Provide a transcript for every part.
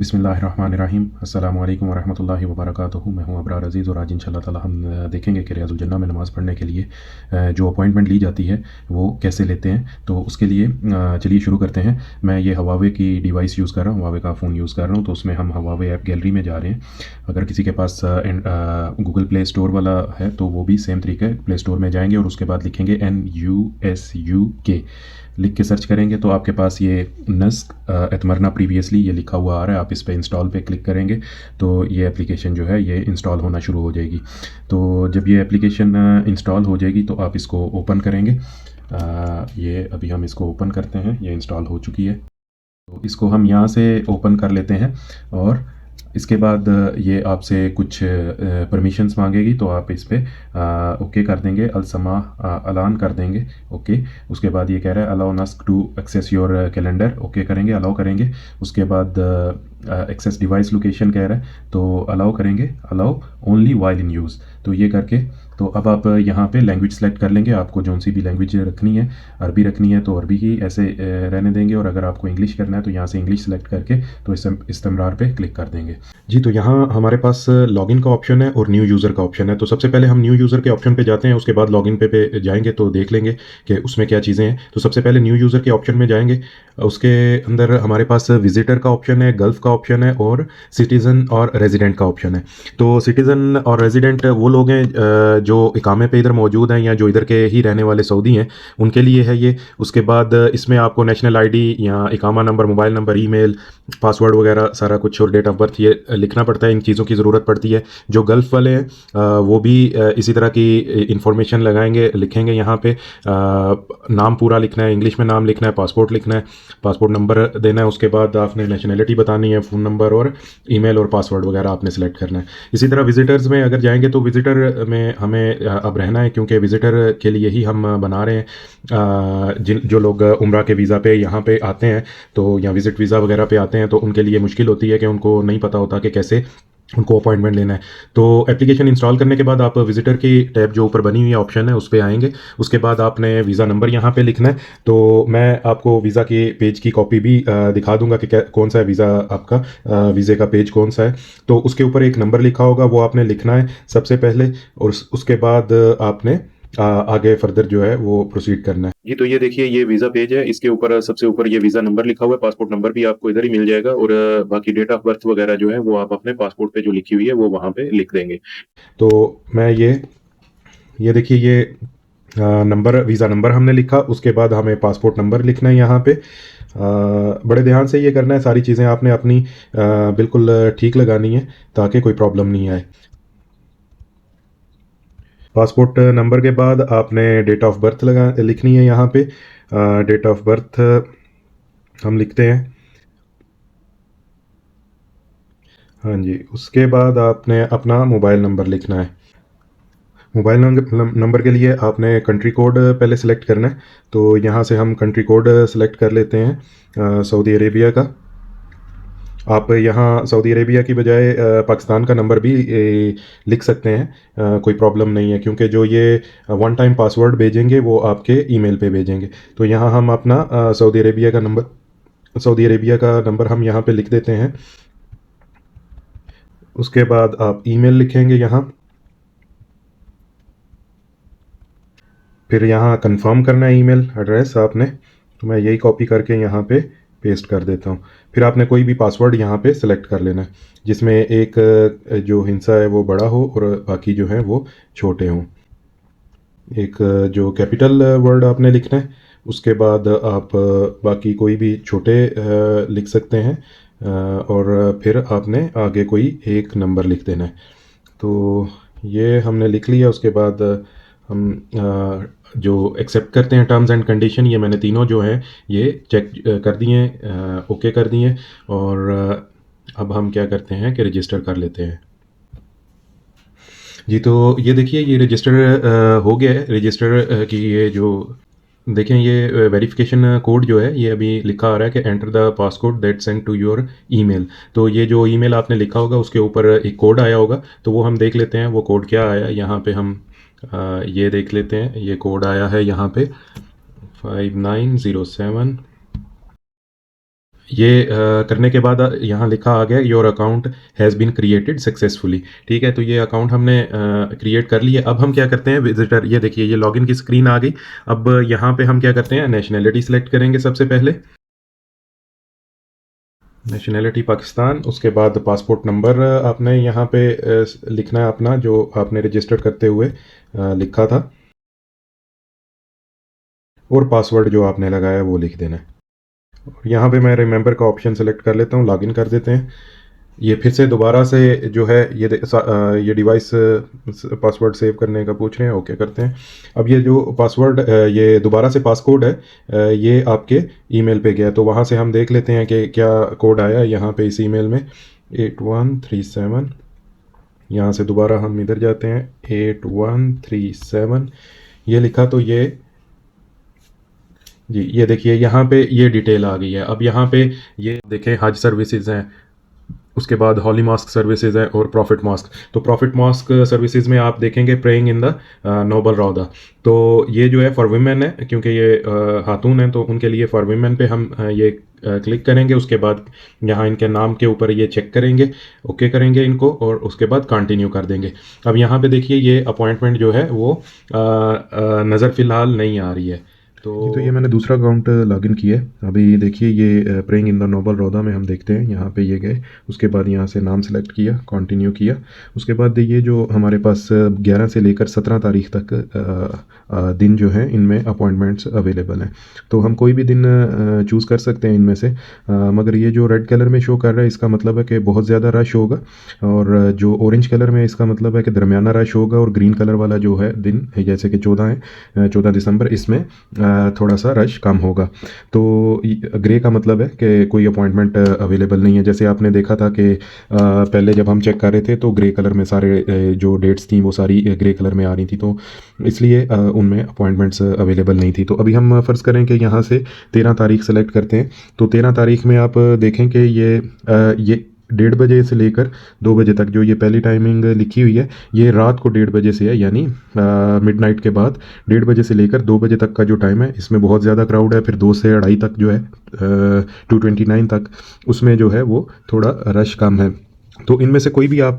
बिस्मिल्लाहिर्रहमानिर्रहीम अस्सलामुअलैकुम वरहमतुल्लाहि वबरकातुहू। मैं हूं अबरार अज़ीज़ और आज इंशाअल्लाह ताला हम देखेंगे कि रियाज़ुल जन्ना में नमाज़ पढ़ने के लिए जो अपॉइंटमेंट ली जाती है वो कैसे लेते हैं। तो उसके लिए चलिए शुरू करते हैं। मैं ये हवावे की डिवाइस यूज़ कर रहा हूँ, हवावे का फ़ोन यूज़ कर रहा हूँ। तो उसमें हम हवावे ऐप गैलरी में जा रहे हैं। अगर किसी के पास गूगल प्ले स्टोर वाला है तो वो भी सेम तरीका है, प्ले स्टोर में जाएंगे और उसके बाद लिखेंगे NUSUK, लिख के सर्च करेंगे तो आपके पास ये नस्क एतमरना प्रीवियसली ये लिखा हुआ आ रहा है। आप इस पे इंस्टॉल पे क्लिक करेंगे तो ये एप्लीकेशन जो है ये इंस्टॉल होना शुरू हो जाएगी। तो जब ये एप्लीकेशन इंस्टॉल हो जाएगी तो आप इसको ओपन करेंगे। ये अभी हम इसको ओपन करते हैं, ये इंस्टॉल हो चुकी है। तो इसको हम यहाँ से ओपन कर लेते हैं और इसके बाद ये आपसे कुछ परमिशंस मांगेगी तो आप इस पर ओके कर देंगे, अलसमा अलान कर देंगे ओके। उसके बाद ये कह रहा है अलाउ नस्क to access your calendar, okay करेंगे, अलाउ करेंगे। उसके बाद एक्सेस डिवाइस लोकेशन कह रहा है तो अलाउ करेंगे, allow only while in use. तो ये करके तो अब आप यहाँ पे लैंग्वेज सेलेक्ट कर लेंगे, आपको जौन सी भी लैंग्वेज रखनी है, अरबी रखनी है तो अरबी ही ऐसे रहने देंगे, और अगर आपको इंग्लिश करना है तो यहाँ से इंग्लिश सेलेक्ट करके तो इस्तेमरार पे क्लिक कर देंगे। जी, तो यहाँ हमारे पास लॉगिन का ऑप्शन है और न्यू यूज़र का ऑप्शन है। तो सबसे पहले हम न्यू यूज़र के ऑप्शन पे जाते हैं, उसके बाद लॉगिन पे जाएंगे तो देख लेंगे कि उसमें क्या चीज़ें हैं। तो सबसे पहले न्यू यूज़र के ऑप्शन में जाएंगे, उसके अंदर हमारे पास विजिटर का ऑप्शन है, गल्फ़ का ऑप्शन है और सिटीज़न और रेजिडेंट का ऑप्शन है। तो सिटीज़न और रेजिडेंट वो लोग हैं जो इकामे पे इधर मौजूद हैं या जो इधर के ही रहने वाले सऊदी हैं, उनके लिए है ये। उसके बाद इसमें आपको नेशनल आईडी या इकामा number, mobile number, email, password वगैरह सारा कुछ और डेट ऑफ बर्थ ये लिखना पड़ता है। इन चीज़ों की ज़रूरत पड़ती है। जो गल्फ़ वाले हैं वो भी इसी तरह की इंफॉर्मेशन लगाएंगे, लिखेंगे यहाँ पे नाम पूरा लिखना है, इंग्लिश में नाम लिखना है, पासपोर्ट लिखना है, पासपोर्ट नंबर देना है। उसके बाद आपने नेशनलिटी बतानी है, फ़ोन नंबर और ईमेल और पासवर्ड वगैरह आपने सेलेक्ट करना है। इसी तरह विजिटर्स में अगर जाएंगे तो विजिटर में हमें अब रहना है, क्योंकि विजिटर के लिए ही हम बना रहे हैं। जिन जो लोग उम्रा के वीज़ा पे यहाँ पे आते हैं तो या विज़िट वीज़ा वगैरह पे आते हैं तो उनके लिए मुश्किल होती है कि उनको नहीं पता होता कि कैसे उनको अपॉइंटमेंट लेना है। तो एप्लीकेशन इंस्टॉल करने के बाद आप विजिटर की टैब जो ऊपर बनी हुई ऑप्शन है उस पर आएंगे। उसके बाद आपने वीज़ा नंबर यहाँ पे लिखना है। तो मैं आपको वीज़ा के पेज की कॉपी भी दिखा दूंगा कि कौन सा है वीज़ा आपका, वीज़े का पेज कौन सा है। तो उसके ऊपर एक नंबर लिखा होगा, वो आपने लिखना है सबसे पहले, और उसके बाद आपने आगे फर्दर जो है वो प्रोसीड करना है। जी, तो ये देखिए ये वीज़ा पेज है, इसके ऊपर सबसे ऊपर ये वीज़ा नंबर लिखा हुआ है, पासपोर्ट नंबर भी आपको इधर ही मिल जाएगा, और बाकी डेट ऑफ बर्थ वगैरह जो है वो आप अपने पासपोर्ट पे जो लिखी हुई है वो वहाँ पे लिख देंगे। तो मैं ये देखिए ये नंबर, वीज़ा नंबर हमने लिखा। उसके बाद हमें पासपोर्ट नंबर लिखना है यहाँ पे। बड़े ध्यान से ये करना है, सारी चीज़ें आपने अपनी बिल्कुल ठीक लगानी है ताकि कोई प्रॉब्लम नहीं आए। पासपोर्ट नंबर के बाद आपने डेट ऑफ बर्थ लिखनी है यहाँ पे। डेट ऑफ बर्थ हम लिखते हैं, हाँ जी। उसके बाद आपने अपना मोबाइल नंबर लिखना है। मोबाइल नंबर के लिए आपने कंट्री कोड पहले सेलेक्ट करना है। तो यहाँ से हम कंट्री कोड सेलेक्ट कर लेते हैं सऊदी अरेबिया का। आप यहाँ सऊदी अरेबिया की बजाय पाकिस्तान का नंबर भी लिख सकते हैं, कोई प्रॉब्लम नहीं है, क्योंकि जो ये वन टाइम पासवर्ड भेजेंगे वो आपके ईमेल पे भेजेंगे। तो यहाँ हम अपना सऊदी अरेबिया का नंबर हम यहाँ पे लिख देते हैं। उसके बाद आप ईमेल लिखेंगे यहाँ, फिर यहाँ कंफर्म करना है ईमेल एड्रेस आपने। तो मैं यही कॉपी करके यहाँ पे पेस्ट कर देता हूँ। फिर आपने कोई भी पासवर्ड यहाँ पे सेलेक्ट कर लेना है, जिसमें एक जो हिंसा है वो बड़ा हो और बाकी जो है वो छोटे हों। एक जो कैपिटल वर्ड आपने लिखना है। उसके बाद आप बाकी कोई भी छोटे लिख सकते हैं, और फिर आपने आगे कोई एक नंबर लिख देना है। तो ये हमने लिख लिया। उसके बाद हम जो एक्सेप्ट करते हैं टर्म्स एंड कंडीशन, ये मैंने तीनों जो हैं ये चेक कर दिए हैं, ओके कर दिए। और अब हम क्या करते हैं कि रजिस्टर कर लेते हैं। जी, तो ये देखिए ये रजिस्टर हो गया है। रजिस्टर की ये जो देखें ये वेरिफिकेशन कोड जो है ये अभी लिखा आ रहा है कि enter the passcode that send to your email. तो ये जो ईमेल आपने लिखा होगा उसके ऊपर एक कोड आया होगा, तो वो हम देख लेते हैं वो कोड क्या आया। यहाँ पे हम ये देख लेते हैं, ये कोड आया है यहाँ पे 5907। ये करने के बाद यहाँ लिखा आ गया your account has been created successfully. ठीक है, तो ये अकाउंट हमने क्रिएट कर लिया। अब हम क्या करते हैं, विजिटर, ये देखिए ये लॉगिन की स्क्रीन आ गई। अब यहाँ पे हम क्या करते हैं, नेशनैलिटी सेलेक्ट करेंगे सबसे पहले, नेशनैलिटी पाकिस्तान। उसके बाद पासपोर्ट नंबर आपने यहाँ पे लिखना है अपना, जो आपने रजिस्टर करते हुए लिखा था, और पासवर्ड जो आपने लगाया वो लिख देना है। और यहाँ पे मैं रिमेंबर का ऑप्शन सेलेक्ट कर लेता हूँ, लॉगिन कर देते हैं। ये फिर से दोबारा से जो है ये डिवाइस पासवर्ड सेव करने का पूछ रहे हैं, ओके करते हैं। अब ये जो पासवर्ड ये दोबारा से पासकोड है, ये आपके ईमेल पे गया, तो वहाँ से हम देख लेते हैं कि क्या कोड आया यहाँ पे इस ईमेल में, 8137। यहाँ से दोबारा हम इधर जाते हैं, 8137 ये लिखा, तो ये जी ये देखिए यहाँ पे ये डिटेल आ गई है। अब यहाँ पे ये देखें हज सर्विसेज हैं, उसके बाद हॉली मॉस्क सर्विसेज है और प्रॉफिट मॉस्क। तो प्रॉफिट मॉस्क सर्विसेज में आप देखेंगे प्रेइंग इन द नोबल रौदा, तो ये जो है फॉर वुमेन है, क्योंकि ये खातून हैं तो उनके लिए फॉर वुमेन पे हम ये क्लिक करेंगे। उसके बाद यहाँ इनके नाम के ऊपर ये चेक करेंगे, ओके करेंगे इनको, और उसके बाद कंटिन्यू कर देंगे। अब यहाँ पे देखिए ये अपॉइंटमेंट जो है वो नज़र फ़िलहाल नहीं आ रही है। तो ये मैंने दूसरा अकाउंट लॉगिन किया है। अभी देखिए ये प्रेइंग इन द नोबल रौदा में हम देखते हैं, यहाँ पे ये गए, उसके बाद यहाँ से नाम सेलेक्ट किया, कंटिन्यू किया। उसके बाद ये जो हमारे पास 11 से लेकर 17 तारीख तक दिन जो है इनमें अपॉइंटमेंट्स अवेलेबल हैं। तो हम कोई भी दिन चूज़ कर सकते हैं इनमें से, मगर ये जो रेड कलर में शो कर रहा है इसका मतलब है कि बहुत ज़्यादा रश होगा, और जो ऑरेंज कलर में इसका मतलब है कि दरमियाना रश होगा, और ग्रीन कलर वाला जो है दिन जैसे कि 14 है, 14 दिसंबर, इसमें थोड़ा सा रश कम होगा। तो ग्रे का मतलब है कि कोई अपॉइंटमेंट अवेलेबल नहीं है। जैसे आपने देखा था कि पहले जब हम चेक कर रहे थे तो ग्रे कलर में सारे जो डेट्स थी वो सारी ग्रे कलर में आ रही थी, तो इसलिए उनमें अपॉइंटमेंट्स अवेलेबल नहीं थी। तो अभी हम फ़र्ज़ करें कि यहाँ से 13 तारीख सेलेक्ट करते हैं। तो 13 तारीख में आप देखें कि ये 1:30 बजे से लेकर 2 बजे तक जो ये पहली टाइमिंग लिखी हुई है, ये रात को 1:30 बजे से है, यानी मिडनाइट के बाद 1:30 बजे से लेकर 2 बजे तक का जो टाइम है इसमें बहुत ज़्यादा क्राउड है। फिर 2 से 2:30 तक जो है 2:29 तक, उसमें जो है वो थोड़ा रश कम है। तो इनमें से कोई भी आप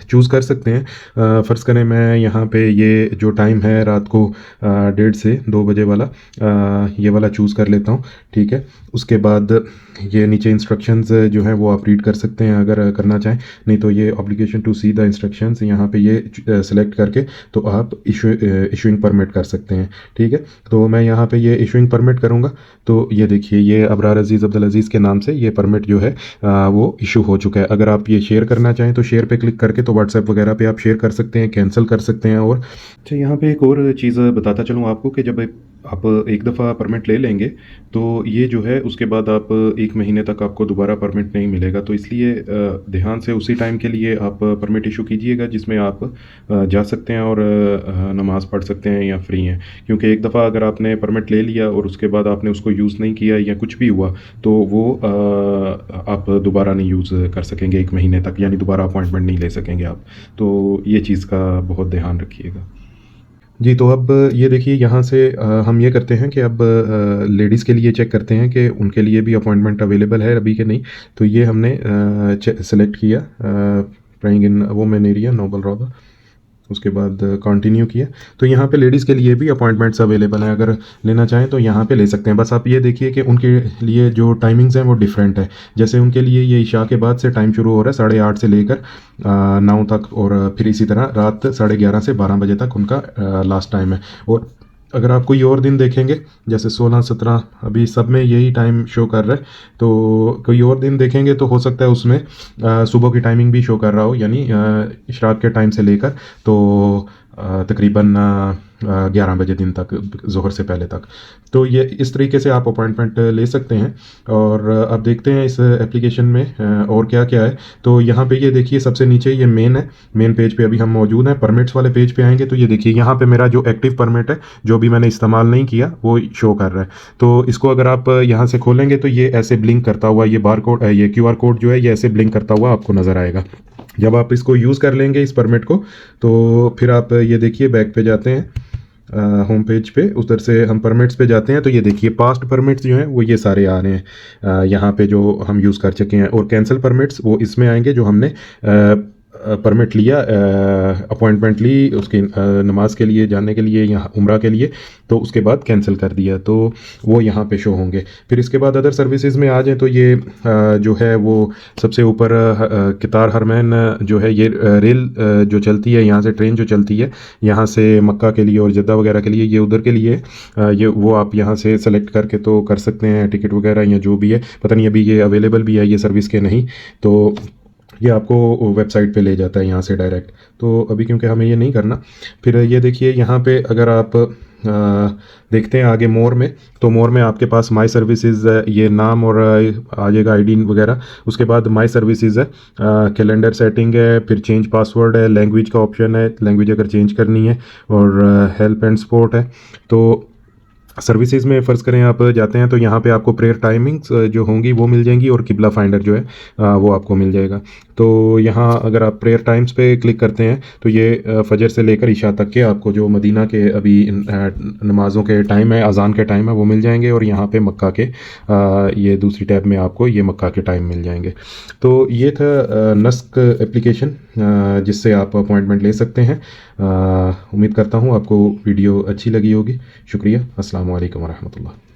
चूज़ कर सकते हैं। फ़र्ज़ करें मैं यहाँ पे ये जो टाइम है रात को 1:30 से 2 बजे वाला, ये वाला चूज़ कर लेता हूँ। ठीक है, उसके बाद ये नीचे इंस्ट्रक्शंस जो हैं वो आप रीड कर सकते हैं अगर करना चाहें, नहीं तो ये obligation to see the instructions, यहाँ पे ये सेलेक्ट करके तो आप इशूइंग परमिट कर सकते हैं। ठीक है, तो मैं यहाँ पे ये इशूइंग परमिट करूँगा। तो ये देखिए ये अबरार अजीज़ अब्दुल अजीज़ के नाम से ये परमिट जो है वो इशू हो चुका है। अगर आप ये शेयर करना चाहें तो शेयर पे क्लिक करके तो व्हाट्सएप वगैरह पे आप शेयर कर सकते हैं, कैंसिल कर सकते हैं। और अच्छा, यहाँ पे एक और चीज़ बताता चलूँ आपको कि जब आप एक दफ़ा परमिट ले लेंगे तो ये जो है उसके बाद आप 1 महीने तक आपको दोबारा परमिट नहीं मिलेगा। तो इसलिए ध्यान से उसी टाइम के लिए आप परमिट इशू कीजिएगा जिसमें आप जा सकते हैं और नमाज़ पढ़ सकते हैं या फ्री हैं। क्योंकि एक दफ़ा अगर आपने परमिट ले लिया और उसके बाद आपने उसको यूज़ नहीं किया या कुछ भी हुआ तो वो आप दोबारा नहीं यूज़ कर सकेंगे 1 महीने तक, यानी दोबारा अपॉइंटमेंट नहीं ले सकेंगे आप। तो ये चीज़ का बहुत ध्यान रखिएगा जी। तो अब ये देखिए यहाँ से हम ये करते हैं कि अब लेडीज़ के लिए चेक करते हैं कि उनके लिए भी अपॉइंटमेंट अवेलेबल है अभी कि नहीं। तो ये हमने सेलेक्ट किया praying in women area noble Rawdah, उसके बाद कंटिन्यू किया। तो यहाँ पे लेडीज़ के लिए भी अपॉइंटमेंट्स अवेलेबल हैं, अगर लेना चाहें तो यहाँ पे ले सकते हैं। बस आप ये देखिए कि उनके लिए जो टाइमिंग्स हैं वो डिफरेंट है। जैसे उनके लिए ये इशा के बाद से टाइम शुरू हो रहा है 8:30 से लेकर 9 तक, और फिर इसी तरह रात 11:30 से 12 बजे तक उनका लास्ट टाइम है। और अगर आप कोई और दिन देखेंगे जैसे 16, 17, अभी सब में यही टाइम शो कर रहा है। तो कोई और दिन देखेंगे तो हो सकता है उसमें सुबह की टाइमिंग भी शो कर रहा हो, यानी इशराक के टाइम से लेकर तो तकरीबन 11 बजे दिन तक, ज़ोहर से पहले तक। तो ये इस तरीके से आप अपॉइंटमेंट ले सकते हैं। और अब देखते हैं इस एप्लीकेशन में और क्या क्या है। तो यहाँ पे ये देखिए सबसे नीचे ये मेन है, मेन पेज पे अभी हम मौजूद हैं। परमिट्स वाले पेज पे आएंगे तो ये देखिए यहाँ पे मेरा जो एक्टिव परमिट है जो भी मैंने इस्तेमाल नहीं किया वो शो कर रहा है। तो इसको अगर आप यहाँ से खोलेंगे तो ये ऐसे ब्लिंक करता हुआ ये बार कोड, ये QR कोड जो है ये ऐसे ब्लिंक करता हुआ आपको नज़र आएगा। जब आप इसको यूज़ कर लेंगे इस परमिट को तो फिर आप ये देखिए बैक पे जाते हैं। होम पेज पे, उधर से हम परमिट्स पे जाते हैं तो ये देखिए पास्ट परमिट्स जो हैं वो ये सारे आ रहे हैं यहाँ पे जो हम यूज़ कर चुके हैं, और कैंसिल परमिट्स वो इसमें आएंगे जो हमने परमिट लिया, अपॉइंटमेंट ली उसकी नमाज के लिए जाने के लिए, यहाँ उम्रा के लिए, तो उसके बाद कैंसिल कर दिया तो वो यहाँ पे शो होंगे। फिर इसके बाद अदर सर्विसेज में आ जाएँ तो ये जो है वो सबसे ऊपर कितार हरमैन जो है ये रेल जो चलती है, यहाँ से ट्रेन जो चलती है यहाँ से मक्का के लिए और जद्दा वगैरह के लिए, ये उधर के लिए ये वो आप यहाँ से सेलेक्ट करके तो कर सकते हैं टिकट वगैरह या जो भी है, पता नहीं अभी ये अवेलेबल भी है ये सर्विस के नहीं, तो ये आपको वेबसाइट पे ले जाता है यहाँ से डायरेक्ट। तो अभी क्योंकि हमें ये नहीं करना। फिर ये देखिए यहाँ पे अगर आप देखते हैं आगे मोर में, तो मोर में आपके पास माई सर्विसेज है, ये नाम और आ जाएगा आईडी वगैरह। उसके बाद माई सर्विसेज है, कैलेंडर सेटिंग है, फिर चेंज पासवर्ड है, लैंग्वेज का ऑप्शन है, लैंग्वेज अगर चेंज करनी है, और हेल्प एंड सपोर्ट है। तो सर्विसेज में फ़र्ज़ करें आप जाते हैं तो यहाँ पे आपको प्रेयर टाइमिंग्स जो होंगी वो मिल जाएंगी, और किबला फाइंडर जो है वो आपको मिल जाएगा। तो यहाँ अगर आप प्रेयर टाइम्स पे क्लिक करते हैं तो ये फजर से लेकर इशा तक के आपको जो मदीना के अभी नमाज़ों के टाइम है, अज़ान के टाइम है, वो मिल जाएंगे, और यहाँ पे मक्का के ये दूसरी टैब में आपको ये मक्का के टाइम मिल जाएंगे। तो ये था नस्क एप्लीकेशन जिससे आप अपॉइंटमेंट ले सकते हैं। उम्मीद करता हूँ आपको वीडियो अच्छी लगी होगी। शुक्रिया। अस्सलाम वालेकुम वरहमतुल्लाह।